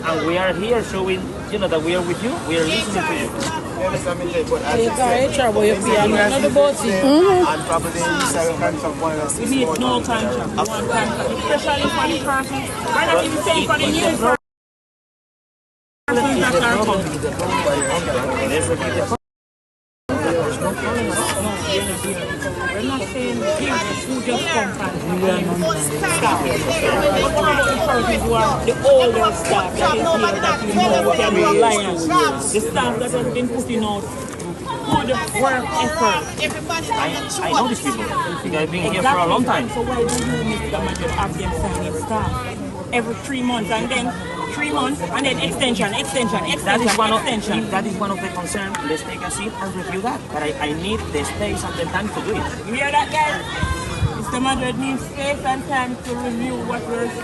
And we are here showing, that we are with you. We are listening to you. We need no contract, one contract, especially for the person. We're not even saying for the new person that are coming. We're not saying who just come from staff. But what about the persons who are the older staff that is here that you know you can rely on? The staff that has been putting out good work effort. I know these people. They've been here for a long time. So why do you, Mr. Manager, have them signing staff every 3 months and then 3 months and then extension? That is one of the concerns. Let's take a seat and review that. But I need the space and the time to do it. You hear that, guys? Mr. Madrid needs space and time to review what we're saying.